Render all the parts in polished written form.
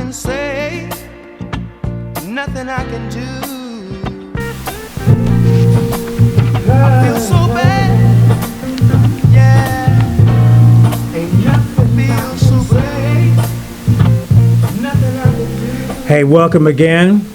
can say, nothing I can do. I feel so bad, yeah. Ain't nothing feel so bad, nothing I can do. Hey, welcome again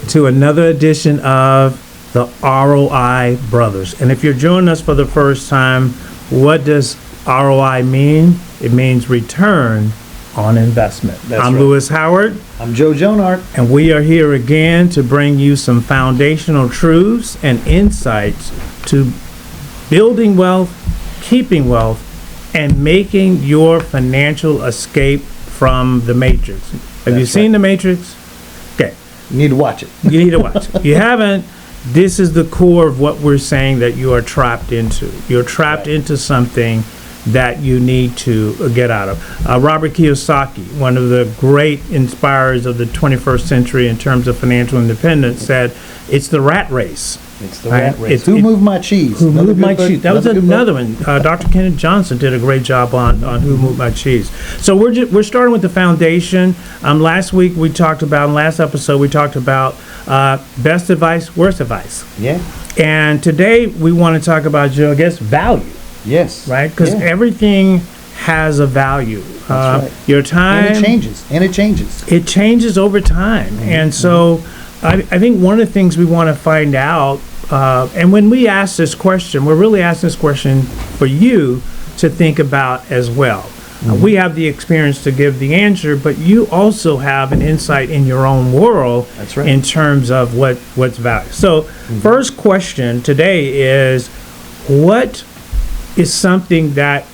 to another edition of the ROI Brothers. And if you're joining us for the first time, what does ROI mean? It means return on investment. I'm right. Louis Howard. I'm JOEJONART. And we are here again to bring you some foundational truths and insights to building wealth, keeping wealth, and making your financial escape from the Matrix. Have you seen the Matrix? Okay. You need to watch it. You need to watch it. If you haven't, this is the core of what we're saying that you are trapped into. You're trapped into something that you need to get out of. Robert Kiyosaki, one of the great inspirers of the 21st century in terms of financial independence, said it's the rat race. It's the rat race. Who moved my cheese? Who moved my cheese? That was another one. Dr. Kenneth Johnson did a great job on Who Moved My Cheese. So we're starting with the foundation. Last week we talked about, last episode we talked about best advice, worst advice. Yeah. And today we want to talk about, Joe, I guess, value. Yes. Right? Because everything has a value. That's right. Your time. And it changes. And it changes. It changes over time. Mm-hmm. And so I think one of the things we want to find out, and when we ask this question, we're really asking this question for you to think about as well. Mm-hmm. We have the experience to give the answer, but you also have an insight in your own world. That's right. In terms of what's value. So first question today is, what is something that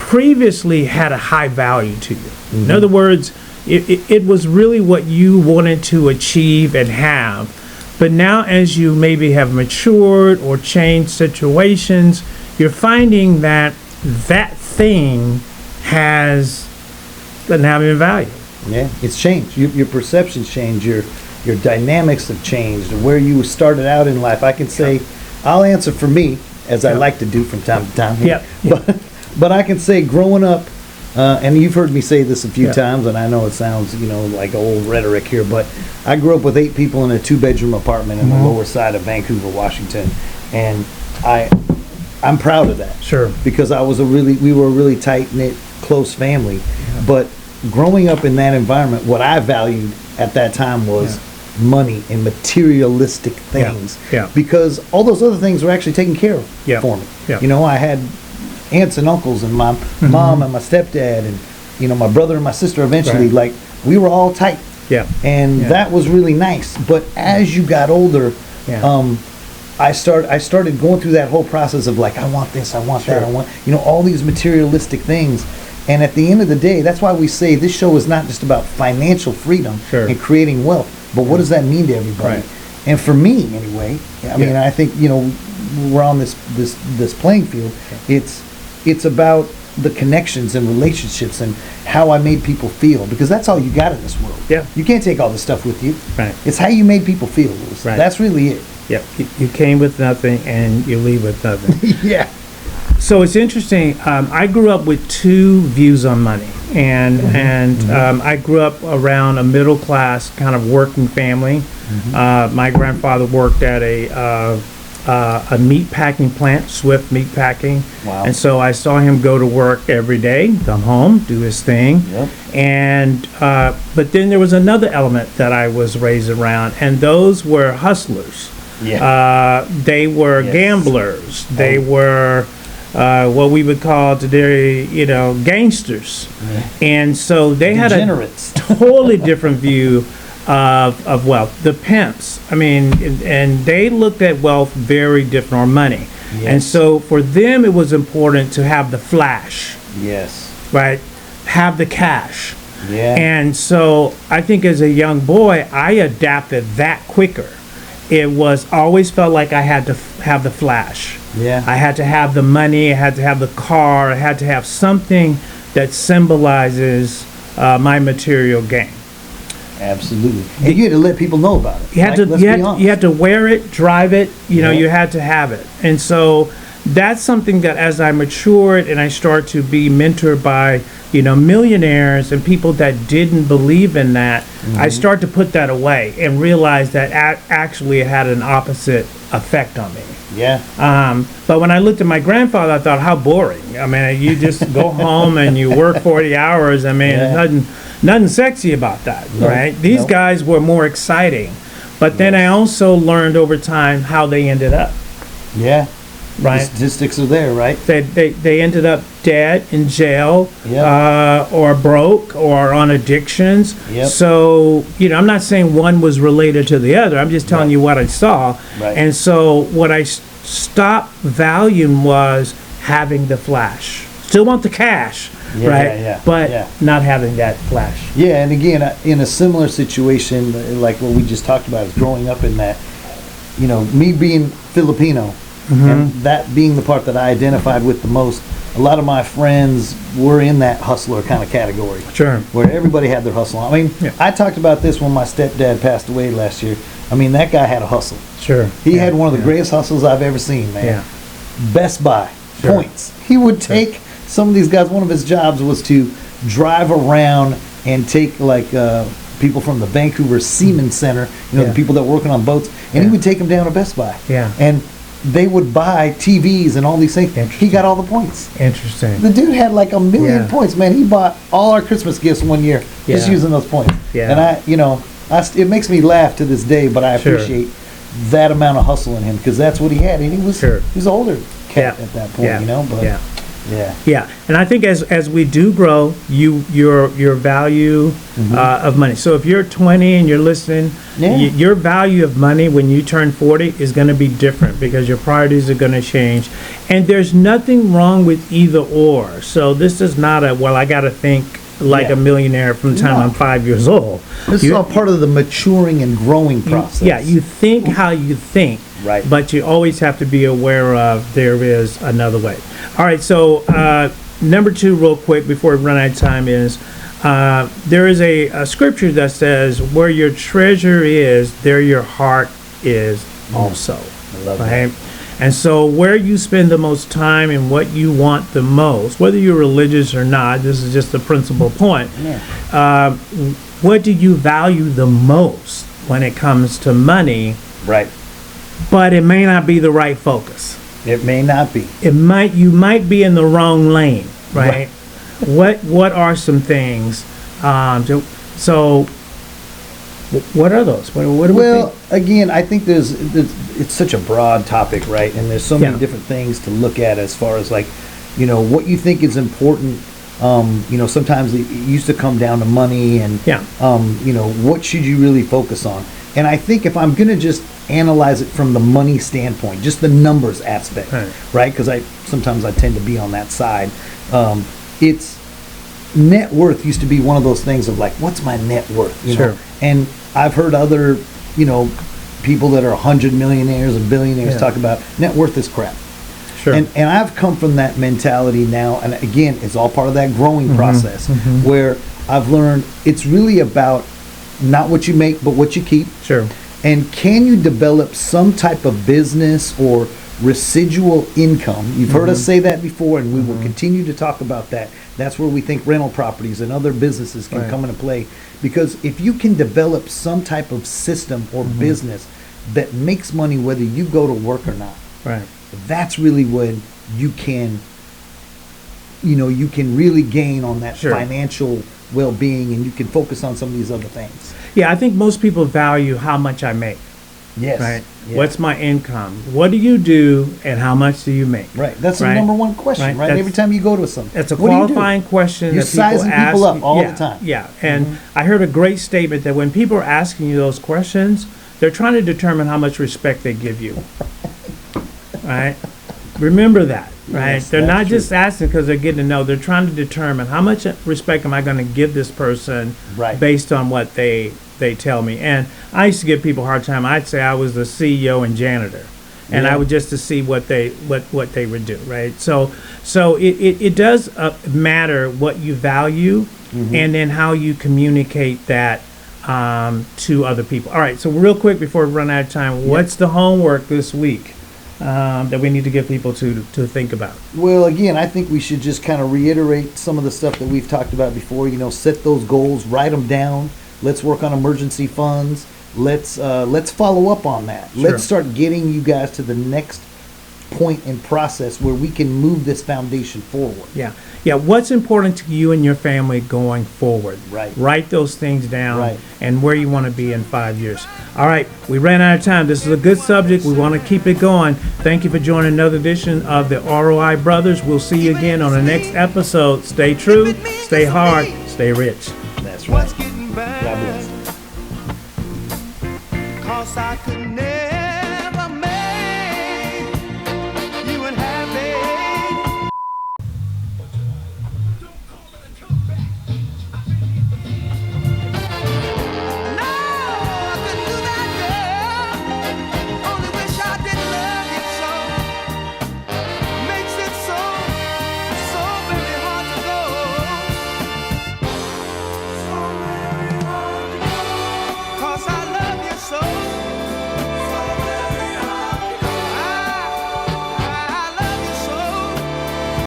previously had a high value to you? Mm-hmm. In other words, it was really what you wanted to achieve and have, but now as you maybe have matured or changed situations, you're finding that thing doesn't have any value. Yeah, it's changed. Your perceptions change. Your dynamics have changed. Where you started out in life, I can say, I'll answer for me, as I like to do from time to time. Yeah. But I can say, growing up, and you've heard me say this a few times, and I know it sounds, like old rhetoric here, but I grew up with 8 people in a 2-bedroom apartment in the lower side of Vancouver, Washington, and I'm proud of that. Sure. Because we were a really tight-knit, close family. Yeah. But growing up in that environment, what I valued at that time was money and materialistic things. Yeah. Because all those other things were actually taken care of for me. Yeah. I had aunts and uncles and my mom and my stepdad and, my brother and my sister eventually, we were all tight. Yeah. And that was really nice. But as you got older, I started going through that whole process of I want this, I want that, I want, all these materialistic things. And at the end of the day, that's why we say this show is not just about financial freedom and creating wealth, but what does that mean to everybody? Right. And for me, anyway, I mean, I think, we're on this playing field. It's about the connections and relationships and how I made people feel, because that's all you got in this world. Yeah. You can't take all this stuff with you. Right. It's how you made people feel, Louis. Right. That's really it. Yeah. You came with nothing and you leave with nothing. Yeah. So it's interesting. I grew up with 2 views on money, and I grew up around a middle class kind of working family. My grandfather worked at a meat packing plant, Swift Meat Packing. Wow. And so I saw him go to work every day, come home, do his thing. Yep. And but then there was another element that I was raised around, and those were hustlers. Yeah. They were gamblers. They were what we would call today, gangsters. And so they had a totally different view of wealth. The pimps, and they looked at wealth very different, or money. Yes. And so for them, it was important to have the flash. Yes. Right? Have the cash. Yeah. And so I think as a young boy, I adapted that quicker. It was always felt like I had to have the flash. Yeah. I had to have the money, I had to have the car, I had to have something that symbolizes my material gain. Absolutely. And you had to let people know about it. You had to wear it, drive it, you had to have it. And so that's something that as I matured and I started to be mentored by you know, millionaires and people that didn't believe in that, I start to put that away and realize that actually it had an opposite effect on me. Yeah. But when I looked at my grandfather, I thought, how boring. I mean, you just go home and you work 40 hours. I mean, nothing sexy about that, right? These guys were more exciting. But then I also learned over time how they ended up. Yeah. Right. The statistics are there, right? They ended up dead, in jail, or broke, or on addictions. Yep. So, you know, I'm not saying one was related to the other. I'm just telling you what I saw. Right. And so what I stopped valuing was having the flash. Still want the cash, right? But not having that flash. Yeah, and again, in a similar situation, like what we just talked about, is growing up in that, you know, me being Filipino, and that being the part that I identified with the most, a lot of my friends were in that hustler kind of category. Sure. Where everybody had their hustle. I mean, I talked about this when my stepdad passed away last year. I mean, that guy had a hustle. Sure. He had one of the greatest hustles I've ever seen, man. Yeah. Best Buy, points. He would take some of these guys, one of his jobs was to drive around and take like people from the Vancouver Seaman Center, you know, the people that were working on boats, and he would take them down to Best Buy. Yeah. And they would buy TVs and all these things. He got all the points. Interesting. The dude had like 1 million points, man. He bought all our Christmas gifts one year just using those points. Yeah. And I, you know, it makes me laugh to this day, but I appreciate that amount of hustle in him because that's what he had. And he was older cat at that point, you know, but yeah. And I think as we do grow, your value of money. So if you're 20 and you're listening, your value of money when you turn 40 is going to be different because your priorities are going to change. And there's nothing wrong with either or. So this is not I got to think like a millionaire from the time I'm 5 years old. This is all part of the maturing and growing process. You think how you think. Right. But you always have to be aware of there is another way. All right, so number 2 real quick before we run out of time is there is a scripture that says where your treasure is, there your heart is also. I love that. And so where you spend the most time and what you want the most, whether you're religious or not, this is just the principal point. What do you value the most when it comes to money? Right. But it may not be the right focus. It may not be. You might be in the wrong lane, right? What are some things? So what are those? What do we think? Again, I think it's such a broad topic, right? And there's so many different things to look at as far as like, you know, what you think is important. You know, sometimes it used to come down to money and, you know, what should you really focus on? And I think if I'm going to just analyze it from the money standpoint, just the numbers aspect, right? Because sometimes I tend to be on that side. It's net worth used to be one of those things of like, what's my net worth? You know? And I've heard other, you know, people that are 100 millionaires and billionaires talk about net worth is crap. And I've come from that mentality now, and again, it's all part of that growing process where I've learned it's really about not what you make, but what you keep. And can you develop some type of business or residual income? You've heard us say that before, and we will continue to talk about that. That's where we think rental properties and other businesses can come into play. Because if you can develop some type of system or business that makes money whether you go to work or not, that's really when you can, you know, you can really gain on that financial well-being, and you can focus on some of these other things. Yeah, I think most people value how much I make. Right. What's my income? What do you do, and how much do you make? Right. That's the number one question, right? Every time you go to something, it's a qualifying question. You're sizing people up all the time. Yeah, and I heard a great statement that when people are asking you those questions, they're trying to determine how much respect they give you. Right. Remember that. Right. Yes, they're not true. just asking because they're getting to know. They're trying to determine how much respect am I going to give this person based on what they tell me. And I used to give people a hard time. I'd say I was the CEO and janitor, and I would just to see what they would do. Right. So it does matter what you value, and then how you communicate that to other people. All right. So real quick before we run out of time, what's the homework this week? that we need to get people to think about? Well, again, I think we should just kind of reiterate some of the stuff that we've talked about before. You know, set those goals, write them down. Let's work on emergency funds. Let's follow up on that. Sure. Let's start getting you guys to the next point in process where we can move this foundation forward. Yeah. Yeah. What's important to you and your family going forward? Right. Write those things down Right. and where you want to be in 5 years. All right. We ran out of time. This is a good subject. We want to keep it going. Thank you for joining another edition of the ROI Brothers. We'll see you again on the next episode. Stay true, stay hard, stay rich. That's right.